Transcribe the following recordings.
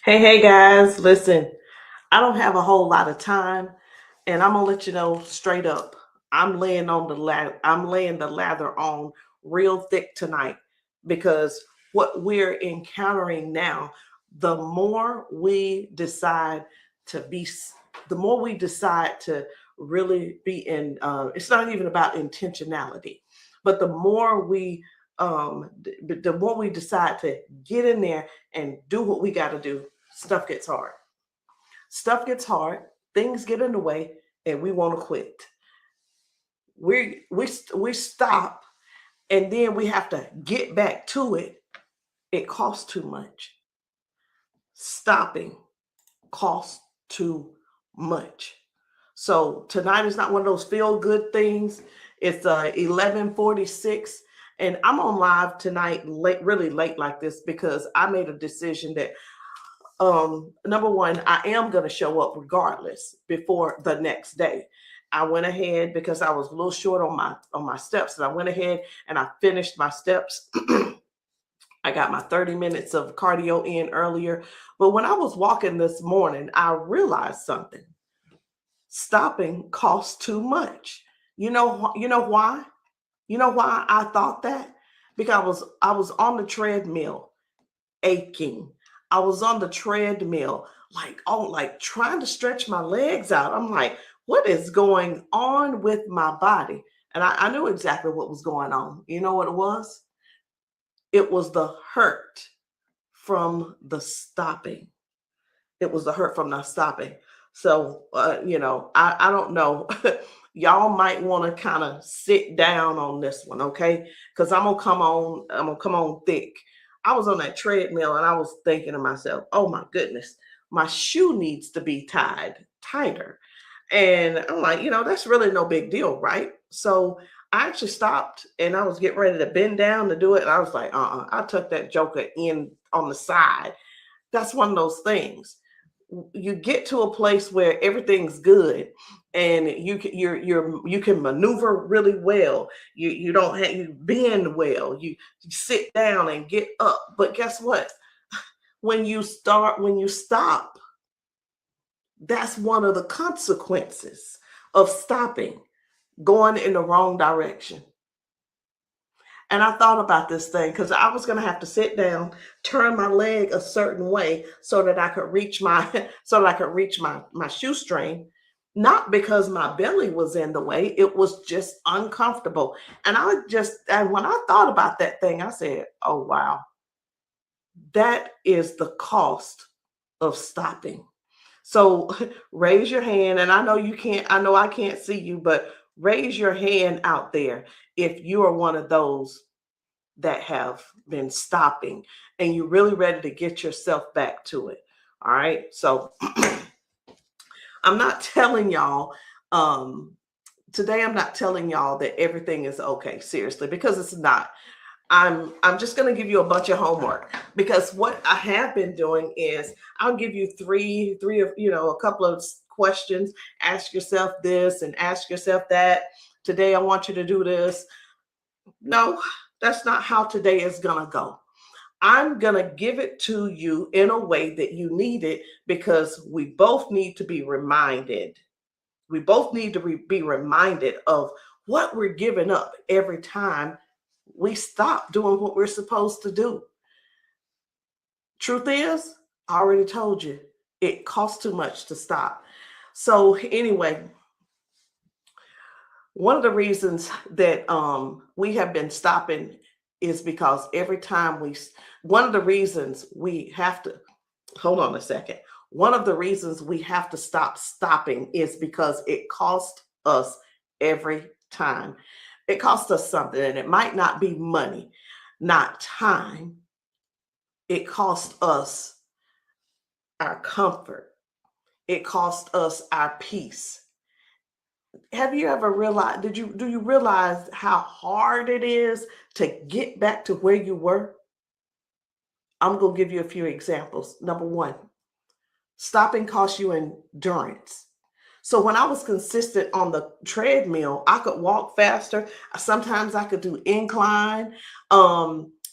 Hey guys, listen, I don't have a whole lot of time and I'm gonna let you know straight up. I'm laying the lather on real thick tonight because what we're encountering now, the more we decide to be the more we decide to really be in it's not even about intentionality, but the more we decide to get in there and do what we got to do, stuff gets hard. Stuff gets hard, things get in the way, and we want to quit. We stop, and then we have to get back to it. It costs too much. Stopping costs too much. So tonight is not one of those feel good things. It's 11:46, and I'm on live tonight, late, really late like this because I made a decision that number one, I am going to show up regardless before the next day. I went ahead because I was a little short on my steps, and I went ahead and I finished my steps. I got my 30 minutes of cardio in earlier, but when I was walking this morning, I realized something. Stopping costs too much. You know why? You know why I thought that? Because I was on the treadmill aching. I was on the treadmill, like trying to stretch my legs out. I'm like, what is going on with my body? And I knew exactly what was going on. You know what it was? It was the hurt from the stopping. It was the hurt from the stopping. So, I don't know. Y'all might want to kind of sit down on this one, okay? Because I'm gonna come on thick. I was on that treadmill and I was thinking to myself, oh my goodness, my shoe needs to be tied tighter. And I'm like, that's really no big deal, right? So I actually stopped and I was getting ready to bend down to do it. And I was like, I took that joker in on the side. That's one of those things. You get to a place where everything's good and you can maneuver really well. You don't have you bend well. You sit down and get up. But guess what? When you stop, that's one of the consequences of stopping, going in the wrong direction. And I thought about this thing because I was going to have to sit down, turn my leg a certain way so that I could reach my so that I could reach my shoestring. Not because my belly was in the way, it was just uncomfortable. And when I thought about that thing, I said, "Oh wow, that is the cost of stopping." So raise your hand, and I know you can't. I know I can't see you, but raise your hand out there if you are one of those that have been stopping and you're really ready to get yourself back to it. All right. So I'm not telling y'all, today, I'm not telling y'all that everything is okay, seriously, because it's not. I'm just going to give you a bunch of homework because what I have been doing is I'll give you three of a couple of questions. Ask yourself this and ask yourself that. Today I want you to do this. No, that's not how today is going to go. I'm going to give it to you in a way that you need it because we both need to be reminded. We both need to be reminded of what we're giving up every time we stop doing what we're supposed to do. Truth is, I already told you, it costs too much to stop. So, anyway, one of the reasons that we have been stopping is because every time one of the reasons we have to, hold on a second. One of the reasons we have to stop stopping is because it costs us every time. It costs us something, and it might not be money, not time. It costs us our comfort. It costs us our peace. Have you ever realized, do you realize how hard it is to get back to where you were? I'm going to give you a few examples. Number one, stopping costs you endurance. So when I was consistent on the treadmill, I could walk faster. Sometimes I could do incline.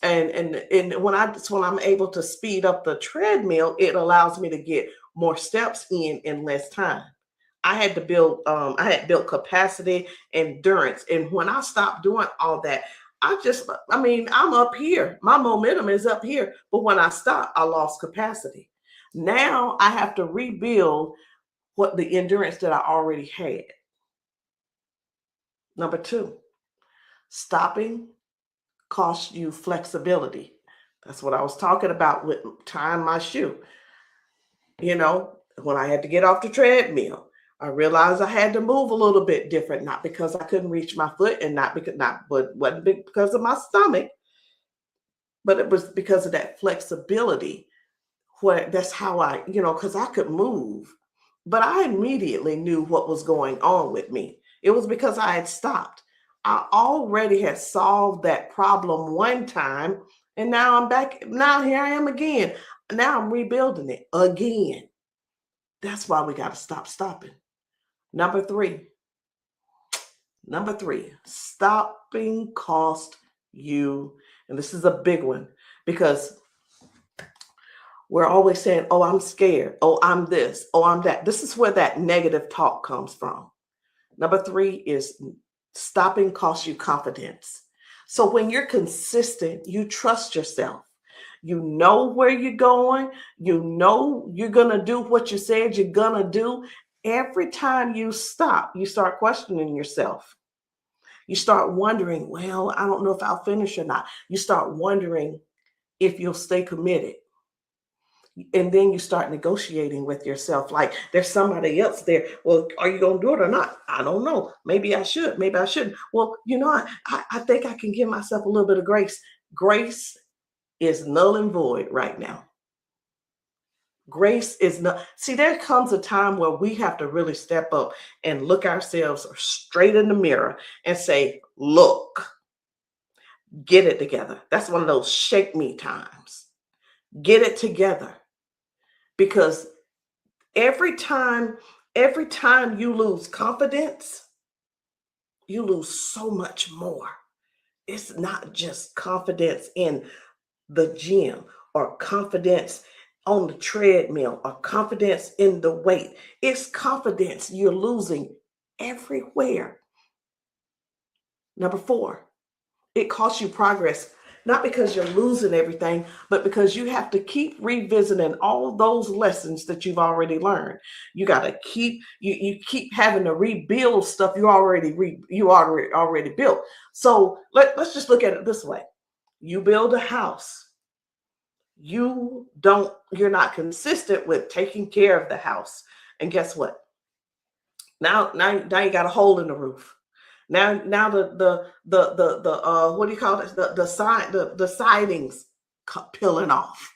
And when I'm able to speed up the treadmill, it allows me to get more steps in less time. I had built capacity, endurance, and when I stopped doing all that, I mean, I'm up here, my momentum is up here, but when I stopped, I lost capacity. Now I have to rebuild what the endurance that I already had. Number two, stopping costs you flexibility. That's what I was talking about with tying my shoe. You know, when I had to get off the treadmill, I realized I had to move a little bit different, not because I couldn't reach my foot and but wasn't because of my stomach, but it was because of that flexibility. That's how because I could move, but I immediately knew what was going on with me. It was because I had stopped. I already had solved that problem one time, and now I'm back. Now here I am again. Now I'm rebuilding it again. That's why we got to stop stopping. Number three, stopping cost you, and this is a big one because we're always saying, oh, I'm scared. Oh, I'm this. Oh, I'm that. This is where that negative talk comes from. Number three is stopping costs you confidence. So when you're consistent, you trust yourself. You know where you're going. You know you're going to do what you said you're going to do. Every time you stop, you start questioning yourself. You start wondering, well, I don't know if I'll finish or not. You start wondering if you'll stay committed. And then you start negotiating with yourself. Like there's somebody else there. Well, are you going to do it or not? I don't know. Maybe I should. Maybe I shouldn't. Well, I think I can give myself a little bit of grace. Grace is null and void right now. Grace is not. See, there comes a time where we have to really step up and look ourselves straight in the mirror and say, look, get it together. That's one of those shake me times. Get it together. Because every time you lose confidence, you lose so much more. It's not just confidence in the gym or confidence on the treadmill or confidence in the weight. It's confidence you're losing everywhere. Number four, it costs you progress. Not because you're losing everything, but because you have to keep revisiting all those lessons that you've already learned. You got to keep you keep having to rebuild stuff you already built. So let's just look at it this way. You build a house. You're not consistent with taking care of the house. And guess what? Now you got a hole in the roof. Now the what do you call it? The sidings peeling off.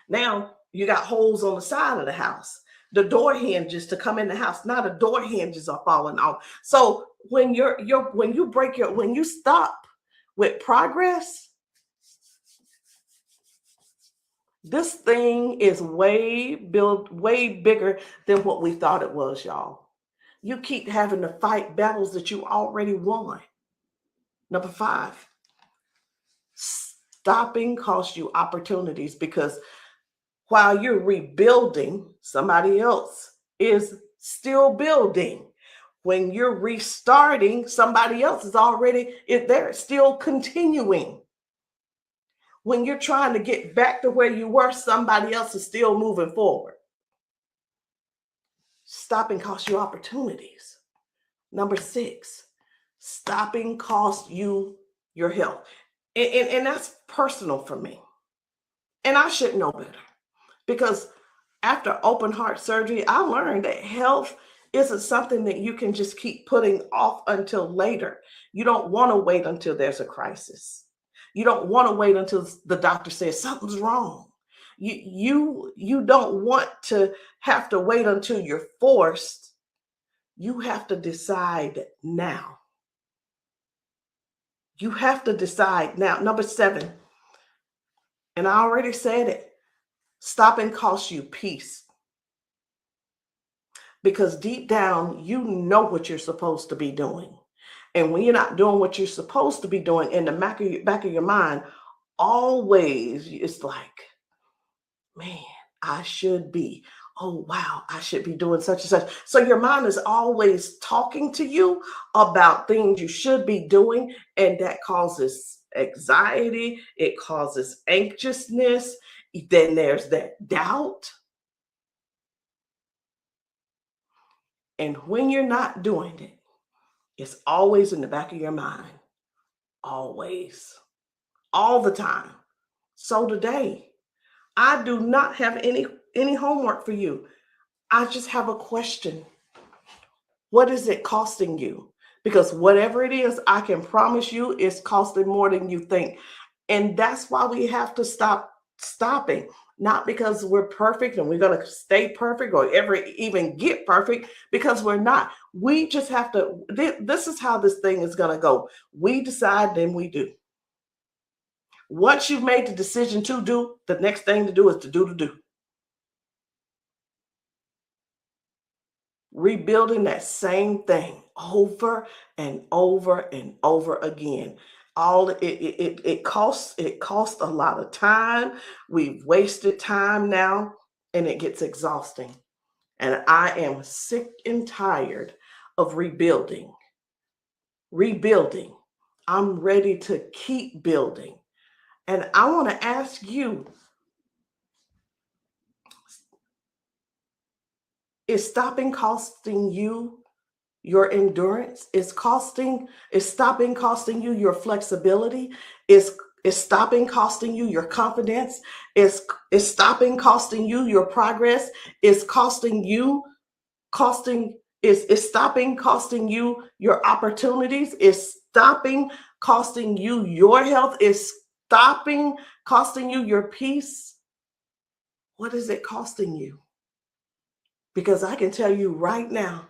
Now you got holes on the side of the house. The door hinges to come in the house. Now the door hinges are falling off. So when when you stop with progress, this thing is way bigger than what we thought it was, y'all. You keep having to fight battles that you already won. Number five, stopping costs you opportunities because while you're rebuilding, somebody else is still building. When you're restarting, somebody else they're still continuing. When you're trying to get back to where you were, somebody else is still moving forward. Stopping costs you opportunities. Number six, stopping costs you your health. And that's personal for me. And I should know better because after open heart surgery, I learned that health isn't something that you can just keep putting off until later. You don't want to wait until there's a crisis. You don't want to wait until the doctor says something's wrong. You don't want to have to wait until you're forced. You have to decide now. You have to decide now. Number seven, and I already said it, stopping costs you peace. Because deep down, you know what you're supposed to be doing. And when you're not doing what you're supposed to be doing, in the back of your mind, always, it's like, man, I should be. Oh, wow, I should be doing such and such. So your mind is always talking to you about things you should be doing, and that causes anxiety, it causes anxiousness. Then there's that doubt. And when you're not doing it, it's always in the back of your mind, always, all the time. So today, I do not have any homework for you. I just have a question. What is it costing you? Because whatever it is, I can promise you it's costing more than you think. And that's why we have to stop stopping. Not because we're perfect and we're going to stay perfect or ever even get perfect, because we're not. We just have to. This is how this thing is going to go. We decide, then we do. Once you've made the decision to do, the next thing to do is to do. Rebuilding that same thing over and over and over again. All it costs a lot of time. We've wasted time now, and it gets exhausting. And I am sick and tired of rebuilding. Rebuilding. I'm ready to keep building. And I want to ask you, is stopping costing you your endurance? Is stopping costing you your flexibility? Is stopping costing you your confidence? Is stopping costing you your progress? Is costing you costing is stopping costing you your opportunities? Is stopping costing you your health? Is stopping costing you your peace? What is it costing you? Because I can tell you right now,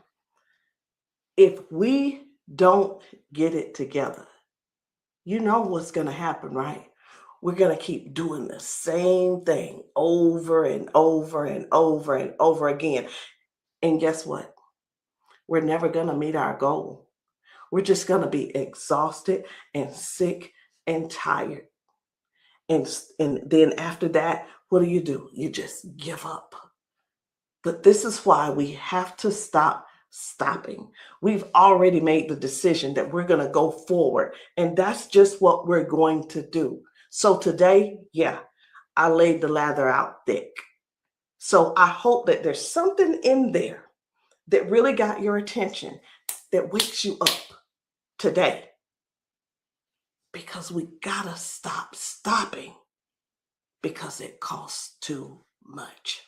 if we don't get it together, you know what's going to happen, right? We're going to keep doing the same thing over and over and over and over again. And guess what? We're never going to meet our goal. We're just going to be exhausted and sick and tired. And then after that, what do? You just give up. But this is why we have to stop stopping. We've already made the decision that we're going to go forward, and that's just what we're going to do. So today, yeah, I laid the lather out thick. So I hope that there's something in there that really got your attention, that wakes you up today, because we got to stop stopping, because it costs too much.